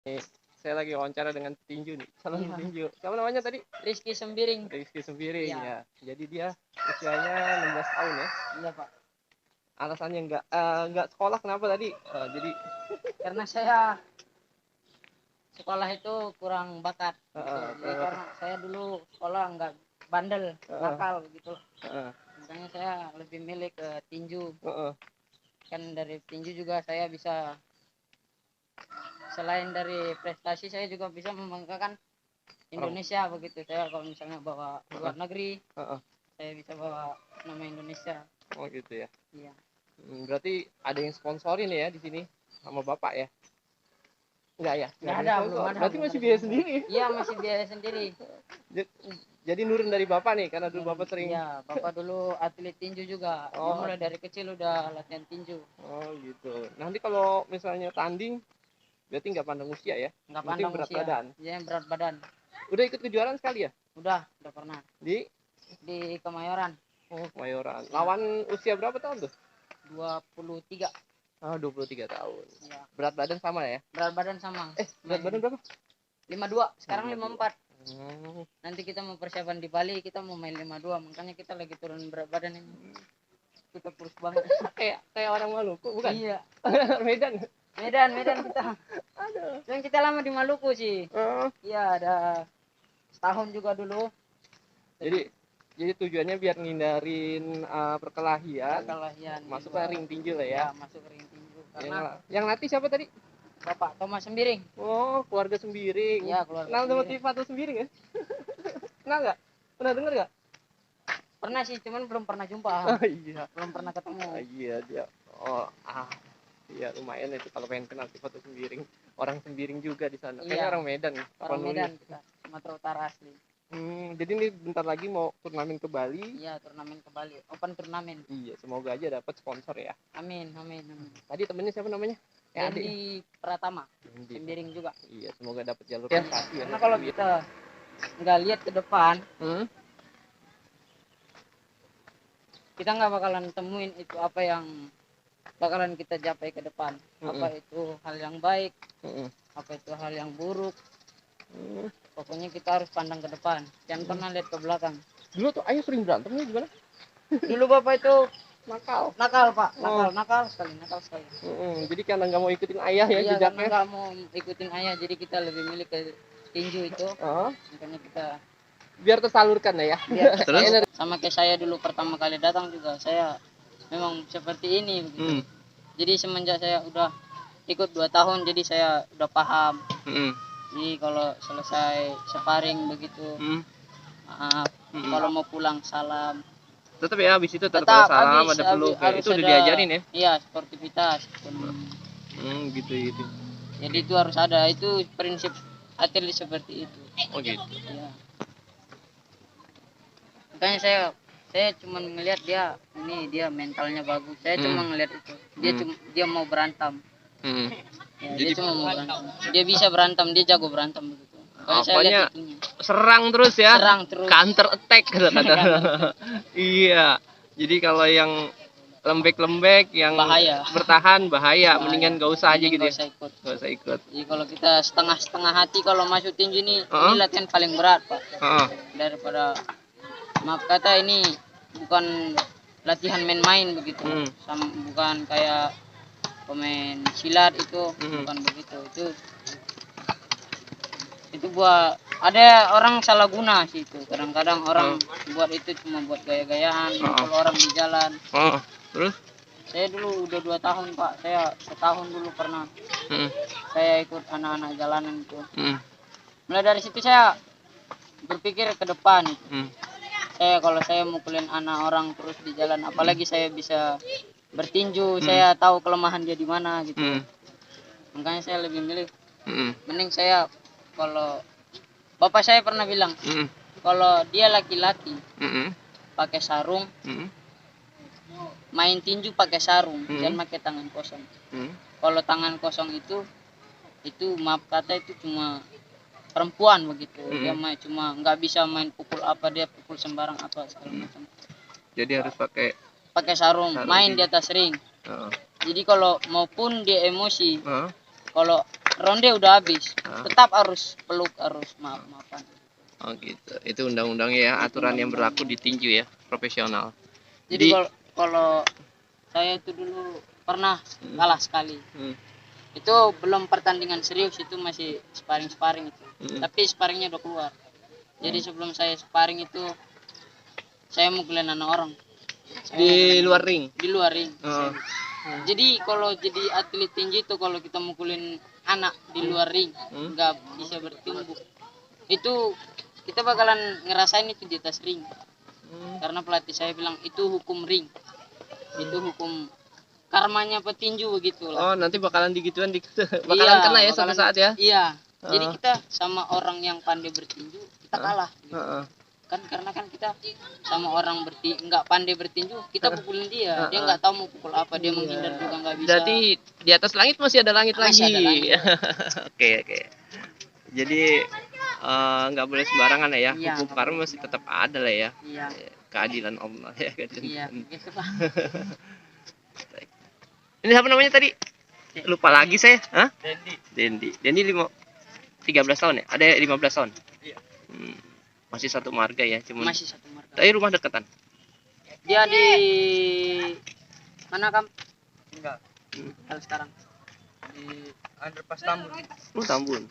Nih, saya lagi wawancara dengan petinju nih, calon Iya. petinju. Siapa namanya tadi? Rizky Sembiring. Rizky Sembiring Iya. ya. Jadi dia usianya 16 tahun ya. Iya Pak. Alasannya nggak sekolah kenapa tadi? Jadi Karena saya sekolah itu kurang bakat. Gitu. Jadi kurang karena saya dulu sekolah nggak bandel, nakal gitu. uh, Makanya saya lebih milih ke tinju. uh, Kan dari tinju juga saya bisa, selain dari prestasi saya juga bisa membanggakan Indonesia begitu. Saya kalau misalnya bawa luar negeri, saya bisa bawa nama Indonesia. Oh gitu ya. Iya. Berarti ada yang sponsorin ya di sini sama bapak ya? Enggak ya? Nggak ada, belum ada. Berarti belum masih ada biaya sponsor. sendiri. Iya, masih biaya sendiri. Jadi nurun dari bapak nih karena dulu bapak sering. Iya, bapak dulu atlet tinju juga. Dia mulai dari kecil udah latihan tinju. Oh gitu. Nanti kalau misalnya tanding, berarti nggak pandang usia ya? Nggak Penting pandang berat usia. badan. Iya, berat badan. Udah ikut kejuaraan sekali ya? Udah pernah. Di Kemayoran. Oh, Kemayoran. Lawan usia berapa tahun tuh? 23. Ah, 23 tahun. Iya. Berat badan sama ya? Berat badan sama. Berat badan berapa? 52. Sekarang 54. Hmm. Nanti kita mau persiapan di Bali, kita mau main 52. Makanya kita lagi turun berat badan ini. Kita kurus banget. kayak orang Maluku, bukan? Iya. Medan. Medan kita. Aduh. Yang kita lama di Maluku sih. Iya, ada setahun juga dulu. Jadi tujuannya biar ngindarin perkelahian. Masuk ke ring tinju lah ya. Ya, masuk ke ring tinju. Karena yang latih siapa tadi? Bapak Thomas Sembiring. Oh, keluarga Sembiring. Iya, keluarga. Kenal sama Tifatul Sembiring ya? Kenal nggak? Pernah dengar nggak? Pernah sih, cuman belum pernah jumpa. Oh iya. Belum pernah ketemu. Iya dia. Iya lumayan itu kalau pengen kenal Tifatul Sembiring. Orang Sembiring juga di sana. Kayaknya orang Medan. Orang Medan kita, Sumatera Utara asli. Jadi ini bentar lagi mau turnamen ke Bali. Iya, turnamen ke Bali. Open turnamen. Iya, semoga aja dapat sponsor ya. Amin. Tadi temennya siapa namanya? Dendi Pratama. Sembiring juga. Iya, semoga dapat jalur prestasi ya. Karena kalau kita nggak lihat ke depan, kita nggak bakalan temuin itu apa yang bakalan kita capai ke depan. Apa itu hal yang baik, apa itu hal yang buruk. Pokoknya kita harus pandang ke depan, jangan pernah lihat ke belakang. Dulu tuh ayah sering berantem nih gimana? Dulu bapak itu nakal Pak, nakal sekali. Jadi karena nggak mau ikutin ayah ya iya, jejaknya. karena nggak mau ikutin ayah, jadi kita lebih milih ke tinju itu. Makanya kita biar tersalurkan ya. Terus sama kayak saya dulu pertama kali datang juga, saya memang seperti ini begitu. Jadi semenjak saya udah ikut 2 tahun, jadi saya udah paham. Jadi kalau selesai sparring begitu, maaf. Kalau mau pulang salam. Tetap ya, habis itu tetap salam, ada peluk. Itu udah diajarin ya? Iya, sportivitas. Gitu. Jadi itu harus ada, itu prinsip atlet seperti itu. Oh gitu. Ya. Makanya saya cuma melihat dia mentalnya bagus. Saya cuma ngelihat itu. Dia mau berantem. Ya, dia cuma mau berantem. Dia bisa berantem, dia jago berantem begitu. Apanya serang terus ya? Serang terus. Counter attack kata-kata. Iya. Jadi kalau yang lembek-lembek, yang bertahan bahaya. Mendingan gak usah aja gitu. Gak usah ikut. Jadi kalau kita setengah hati kalau masuk tinju ini latihan paling berat Pak. Daripada maaf kata ini bukan latihan main-main begitu. Bukan kayak pemain silat itu, bukan begitu. Itu buat ada orang salah guna sih itu. Kadang-kadang orang buat itu cuma buat gaya-gayaan, kalau orang di jalan. Terus? Saya dulu udah 2 tahun Pak. Saya setahun dulu pernah. Saya ikut anak-anak jalanan itu. Mulai dari situ saya berpikir ke depan. Kalau saya mukulin anak orang terus di jalan, apalagi saya bisa bertinju, saya tahu kelemahan dia di mana gitu. Makanya saya lebih milih mending saya, kalau bapak saya pernah bilang, kalau dia laki-laki pakai sarung, main tinju pakai sarung, jangan pakai tangan kosong. Kalau tangan kosong itu maaf kata itu cuma perempuan begitu. Dia cuma nggak bisa main pukul apa, dia pukul sembarang apa segala macam. Jadi harus pakai sarung main di atas ring. Jadi kalau maupun dia emosi, kalau ronde udah habis. Tetap harus peluk, harus maaf-maafan. Oh gitu. Itu undang-undangnya ya, aturan yang berlaku di tinju ya, profesional. Jadi kalau saya itu dulu pernah kalah sekali. Itu belum pertandingan serius, itu masih sparring itu. Tapi sparringnya udah keluar. Jadi sebelum saya sparring itu saya mukulin anak orang. Di luar ring. Di luar ring. Jadi kalau jadi atlet tinju itu kalau kita mukulin anak di luar ring nggak bisa bertumbuh. Itu kita bakalan ngerasain itu di atas ring. Karena pelatih saya bilang itu hukum ring. Itu hukum karmanya petinju begitulah. Oh, nanti bakalan digituan bakalan kena ya suatu saat ya. Iya. Jadi kita sama orang yang pandai bertinju kita kalah. Gitu. Kan karena kan kita sama orang nggak pandai bertinju, kita pukulin dia. Dia nggak tahu mau pukul apa, dia menghindar juga nggak bisa. Jadi di atas langit masih ada langit lagi. Oke. Jadi nggak boleh sembarangan ya. Hukum karma masih tetap ada lah ya. Iya. Keadilan Allah ya. Iya, gitu Pak. Ini apa namanya tadi? Lupa lagi saya. Hah? Dendi 13 tahun ya? Ada 15 tahun? Iya. Masih satu marga ya, cuman. Masih satu marga. Tapi rumah deketan. Dia di mana, Kam? Enggak. Kalau sekarang di underpass Tambun. Tambun.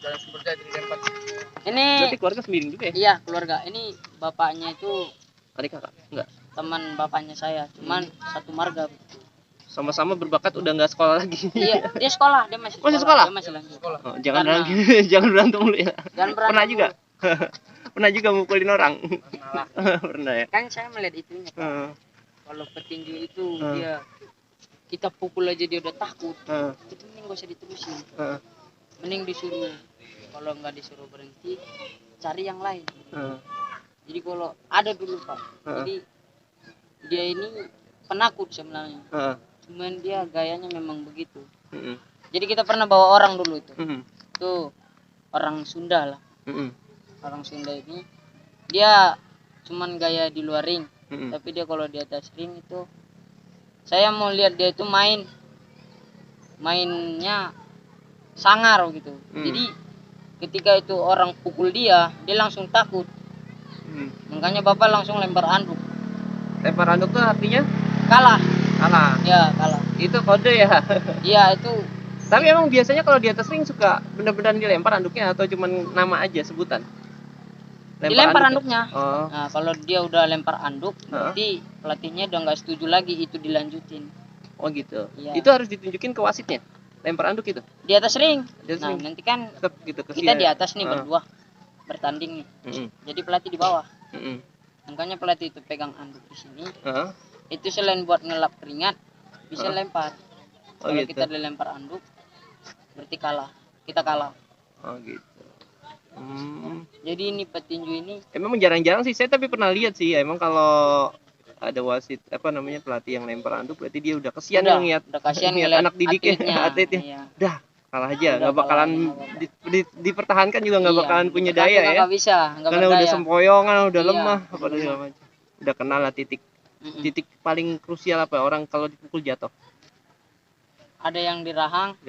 Jalan Sumberjaya di tempat. Ini berarti keluarga semiring juga ya? Iya, keluarga. Ini bapaknya itu adik kakak? Enggak. Teman bapaknya saya, cuman satu marga. Sama-sama berbakat udah nggak sekolah lagi. Iya, dia sekolah, dia masih sekolah. Dia masih lanjut sekolah. Oh, jangan berantem dulu ya. Pernah juga? Pernah juga mukulin orang? Pernah ya? Kan saya melihat itunya, Pak. Kalau petinju itu dia kita pukul aja dia udah takut. Itu mending gak usah diterusin. Mending disuruh, kalau nggak disuruh berhenti, cari yang lain. Jadi kalau ada dulu Pak, jadi dia ini penakut sebenarnya. Cuman dia gayanya memang begitu. Jadi kita pernah bawa orang dulu itu. Itu orang Sunda lah. Orang Sunda ini dia cuman gaya di luar ring. Tapi dia kalau di atas ring itu saya mau lihat dia itu mainnya sangar gitu. Jadi ketika itu orang pukul dia langsung takut. Makanya Bapak langsung lempar anduk. Lempar anduk tuh artinya kalah. Ya, kalah. Itu kode ya? Iya, itu. Tapi emang biasanya kalau di atas ring suka benar-benar dilempar anduknya atau cuman nama aja sebutan? Dilempar anduknya. Nah, kalau dia udah lempar anduk, berarti pelatihnya udah nggak setuju lagi itu dilanjutin. Oh gitu. Ya. Itu harus ditunjukin ke wasitnya. Lempar anduk itu. Di atas ring. Nanti kan tetap gitu kita di atas nih berdua bertanding nih. Jadi pelatih di bawah. Makanya pelatih itu pegang anduk di sini. Itu selain buat ngelap keringat, bisa lempar. Kalau gitu. Kita dilempar anduk, berarti kalah. Kita kalah. Oh gitu. Jadi ini petinju ini emang jarang-jarang sih saya, tapi pernah lihat sih. Emang kalau ada wasit pelatih yang lempar anduk, berarti dia udah kasihan ngeliat anak didiknya, atletnya. Iya. Udah kalah aja, nggak bakalan dipertahankan juga, nggak bakalan punya daya ya. Nggak bisa, karena udah sempoyongan, udah lemah, apa segala macam. Udah kenal lah titik paling krusial apa orang kalau dipukul jatuh. Ada yang di rahang,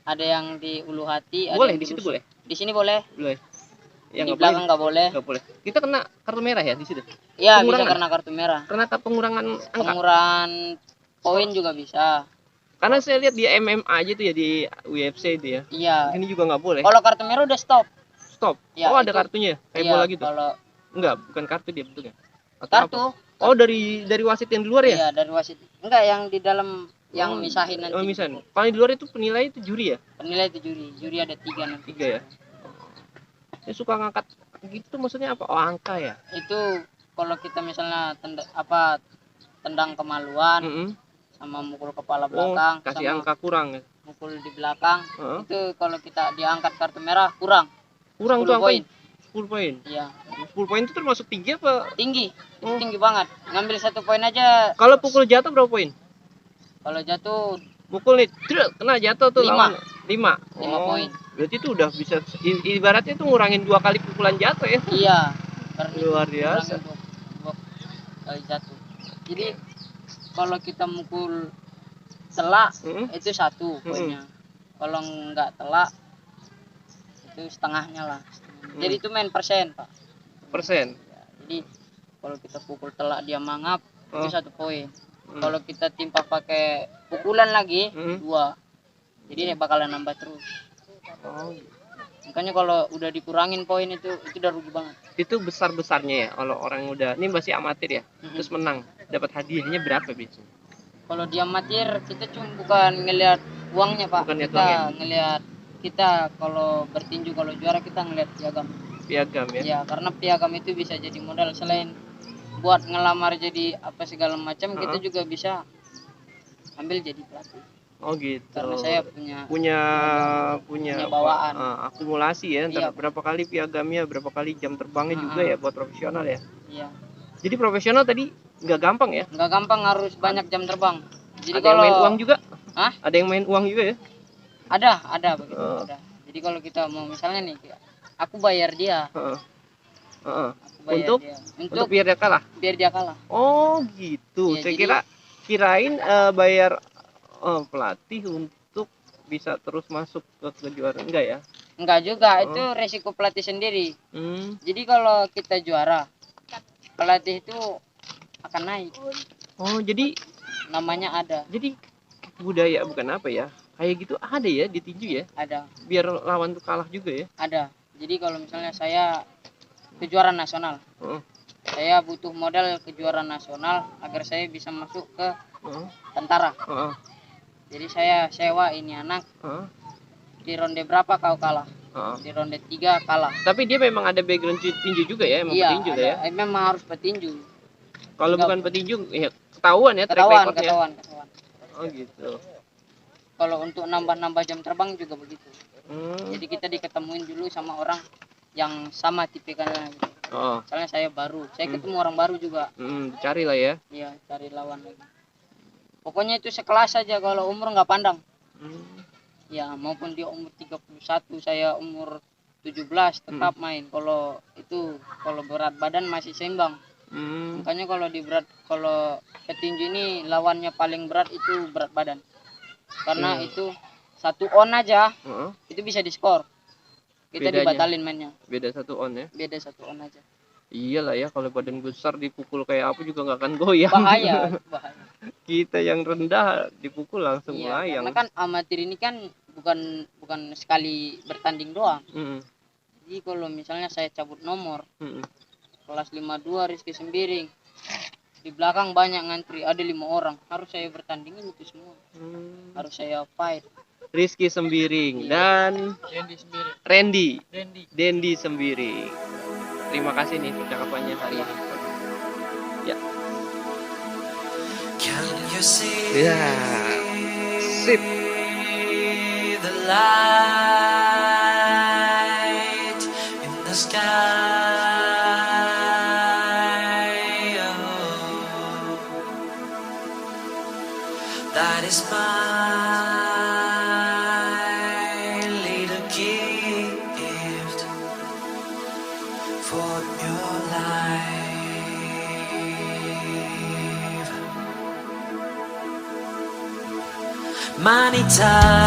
ada yang di ulu hati. Boleh di situ boleh? Di sini boleh. Yang di belakang nggak boleh. Kita kena kartu merah ya di situ? Iya, bisa karena kartu merah. Karena pengurangan angka. Pengurangan poin juga bisa. Karena saya lihat di MMA aja tuh ya, di UFC itu ya. Iya. Ini juga nggak boleh. Kalau kartu merah udah stop. Ya, ada kartunya kayak bola gitu. Enggak, bukan kartu dia bentuknya. Kartu. Oh, dari wasit yang di luar ya? Iya, dari wasit. Enggak, yang di dalam yang misahin nanti. Oh, misahin. Kalau di luar itu penilai itu juri ya? Penilai itu juri. Juri ada 3 nanti. 3 ya? Saya suka ngangkat gitu, maksudnya apa? Oh, angka ya? Itu kalau kita misalnya tendang kemaluan, sama mukul kepala belakang, kasih sama angka kurang ya? Mukul di belakang, itu kalau kita diangkat kartu merah kurang tuh 10 poin. 10 poin? Iya. 10 poin itu termasuk tinggi apa? Tinggi, tinggi banget. Ngambil 1 poin aja. Kalau pukul jatuh berapa poin? Kalau jatuh mukul nih, kena jatuh tuh 5 poin. Berarti itu udah bisa, ibaratnya itu ngurangin 2 kali pukulan jatuh ya? Iya. Luar biasa. 2 kali jatuh. Jadi kalau kita mukul telak itu 1 poinnya. Kalau nggak telak itu setengahnya lah. Jadi itu main persen Pak. Persen. Ya, jadi kalau kita pukul telak dia mangap itu 1 poin. Kalau kita timpa pakai pukulan lagi 2. Jadi bakalan nambah terus. Makanya kalau udah dikurangin poin itu udah rugi banget. Itu besar-besarnya ya kalau orang udah ini masih amatir ya, terus menang dapat hadiahnya berapa biasanya? Kalau dia amatir kita cuma bukan ngelihat uangnya Pak, bukan kita ngelihat kita kalau bertinju kalau juara kita ngelihat piagam ya. Ya karena piagam itu bisa jadi modal selain buat ngelamar jadi apa segala macam, kita juga bisa ambil jadi pelatih. Oh gitu. Karena saya punya bawaan. Akumulasi ya, ntar berapa kali piagamnya, berapa kali jam terbangnya juga ya buat profesional ya. Iya. Jadi profesional tadi nggak gampang ya? Nggak gampang, harus banyak jam terbang. Jadi ada yang main uang juga? Hah? Ada yang main uang juga ya? Ada begitu. Ada. Jadi kalau kita mau misalnya nih, aku bayar dia. Aku bayar untuk biar dia kalah. Biar dia kalah. Oh gitu. Ya, saya kirain bayar pelatih untuk bisa terus masuk ke kejuaraan, enggak ya? Enggak juga, itu resiko pelatih sendiri. Jadi kalau kita juara, pelatih itu akan naik. Oh jadi namanya ada. Jadi budaya bukan apa ya? Kayak gitu ada ya di tinju ya? Ada. Biar lawan tuh kalah juga ya? Ada. Jadi kalau misalnya saya kejuaraan nasional, saya butuh modal kejuaraan nasional agar saya bisa masuk ke tentara. Jadi saya sewa ini anak. Di ronde berapa kau kalah? Di ronde 3 kalah. Tapi dia memang ada background tinju juga ya? Emang petinju ya? Memang harus petinju. Kalau bukan petinju, ya ketahuan ya track recordnya. Ketahuan. Oh gitu. Kalau untuk nambah jam terbang juga begitu. Jadi kita diketemuin dulu sama orang yang sama tipikalnya gitu. Soalnya saya baru, saya ketemu orang baru juga. Cari lah ya. Iya, cari lawan lagi. Pokoknya itu sekelas saja, kalau umur nggak pandang. Ya, maupun dia umur 31, saya umur 17 tetap main. Kalau berat badan masih seimbang. Makanya kalau petinju ini lawannya paling berat itu berat badan. Karena itu 1 on aja itu bisa diskor. Kita dibatalin mainnya. Beda 1 on ya? Beda 1 on aja. Iyalah ya, kalau badan besar dipukul kayak apa juga nggak akan goyang. Bahaya. Kita yang rendah dipukul langsung melayang. Karena kan amatir ini kan bukan sekali bertanding doang. Jadi kalau misalnya saya cabut nomor kelas 52 Rizky Sembiring, di belakang banyak ngantri, ada 5 orang, harus saya bertandingin itu semua. Harus saya fight. Rizky Sembiring dan Dendi Sembiring. Terima kasih nih percakapannya hari ini. Ya. Ya. Sip. The light in the sky. Oh, that is my little gift for your life. Many times